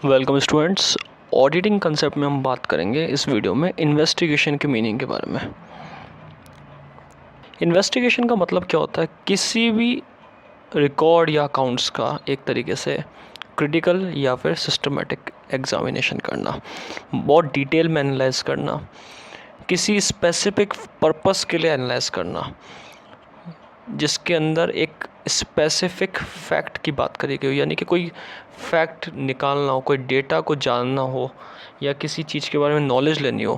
Welcome students. Auditing concept में हम बात करेंगे इस वीडियो में इन्वेस्टिगेशन के मीनिंग के बारे में। इन्वेस्टिगेशन का मतलब क्या होता है? किसी भी रिकॉर्ड या अकाउंट्स का एक तरीके से क्रिटिकल या फिर सिस्टमेटिक एग्जामिनेशन करना, बहुत डिटेल में एनालाइज करना, किसी स्पेसिफिक पर्पस के लिए एनालाइज करना, जिसके अंदर एक स्पेसिफिक फैक्ट की बात करी गई हो, यानी कि कोई फैक्ट निकालना हो, कोई डेटा को जानना हो या किसी चीज़ के बारे में नॉलेज लेनी हो,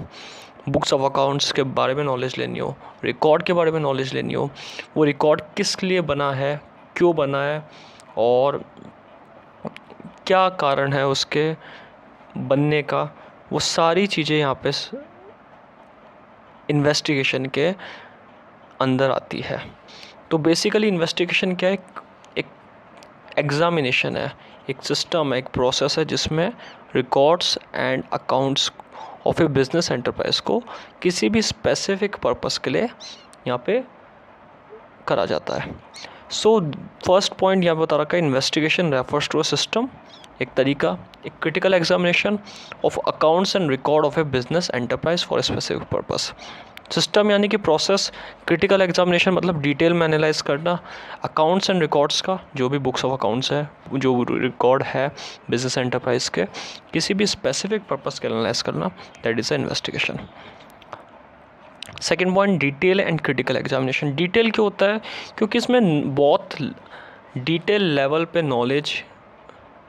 बुक्स ऑफ अकाउंट्स के बारे में नॉलेज लेनी हो, रिकॉर्ड के बारे में नॉलेज लेनी हो, वो रिकॉर्ड किस लिए बना है, क्यों बना है और क्या कारण है उसके बनने का, वो सारी चीज़ें यहाँ पे इन्वेस्टिगेशन के अंदर आती है। तो बेसिकली इन्वेस्टिगेशन क्या है? एक एग्ज़ामिनेशन है, एक सिस्टम है, एक प्रोसेस है जिसमें records and accounts of a business enterprise को किसी भी स्पेसिफिक पर्पस के लिए यहाँ पे करा जाता है। सो फर्स्ट पॉइंट यहाँ पे बता रखा है, investigation refers to a system, एक तरीका, एक critical examination of accounts and record of a business enterprise for a specific purpose. System यानी कि प्रोसेस, क्रिटिकल एग्जामिनेशन मतलब डिटेल में एनालाइज करना, अकाउंट्स एंड रिकॉर्ड्स का, जो भी बुक्स ऑफ अकाउंट्स है, जो रिकॉर्ड है बिजनेस एंटरप्राइज के, किसी भी स्पेसिफिक पर्पस के एनालाइज करना, that is a investigation. Second point, detail and critical examination. Detail क्यों होता है? क्योंकि इसमें बहुत डिटेल लेवल पे नॉलेज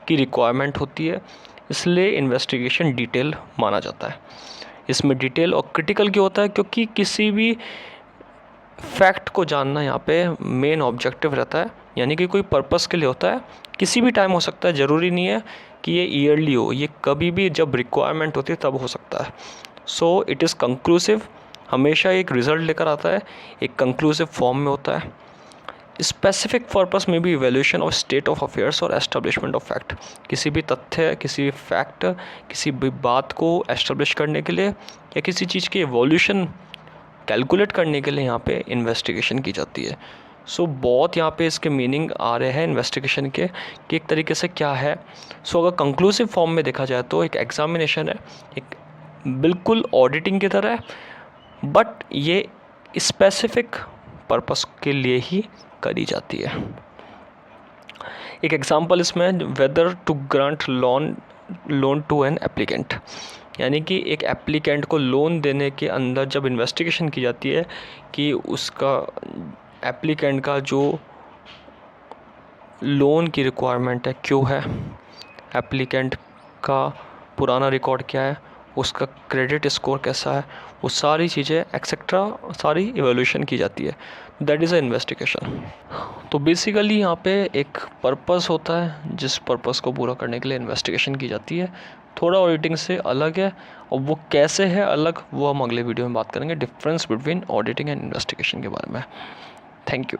की रिक्वायरमेंट होती है, इसलिए इन्वेस्टिगेशन डिटेल माना जाता है। इसमें डिटेल और क्रिटिकल क्यों होता है? क्योंकि किसी भी फैक्ट को जानना यहाँ पे मेन ऑब्जेक्टिव रहता है, यानी कि कोई पर्पस के लिए होता है, किसी भी टाइम हो सकता है, ज़रूरी नहीं है कि ये ईयरली हो, ये कभी भी जब रिक्वायरमेंट होती है तब हो सकता है। सो इट इज़ कंक्लूसिव, हमेशा एक रिज़ल्ट लेकर आता है, एक कंक्लूसिव फॉर्म में होता है। स्पेसिफिक पर्पस में भी evaluation of state of affairs और एस्टेब्लिशमेंट ऑफ फैक्ट, किसी भी तथ्य, किसी भी फैक्ट, किसी भी बात को एस्टेब्लिश करने के लिए या किसी चीज़ की एवोल्यूशन कैलकुलेट करने के लिए यहाँ पे इन्वेस्टिगेशन की जाती है। सो बहुत यहाँ पे इसके मीनिंग आ रहे हैं इन्वेस्टिगेशन के कि एक तरीके से क्या है। सो अगर कंक्लूसिव फॉर्म में देखा जाए तो एक एग्जामिनेशन है, एक बिल्कुल ऑडिटिंग की तरह है, बट ये स्पेसिफिक पर्पस के लिए ही करी जाती है। एक एग्जांपल इसमें, whether to grant loan to an applicant, यानी कि एक एप्लीकेंट को लोन देने के अंदर जब इन्वेस्टिगेशन की जाती है कि उसका एप्लीकेंट का जो लोन की रिक्वायरमेंट है क्यों है, एप्लीकेंट का पुराना रिकॉर्ड क्या है, उसका क्रेडिट स्कोर कैसा है, वो सारी चीज़ें एक्सेट्रा सारी इवैल्यूएशन की जाती है। That is a investigation. तो बेसिकली यहाँ पे एक पर्पस होता है जिस पर्पस को पूरा करने के लिए इन्वेस्टिगेशन की जाती है, थोड़ा ऑडिटिंग से अलग है, और वो कैसे है अलग वो हम अगले वीडियो में बात करेंगे, difference between auditing and investigation के बारे में। Thank you.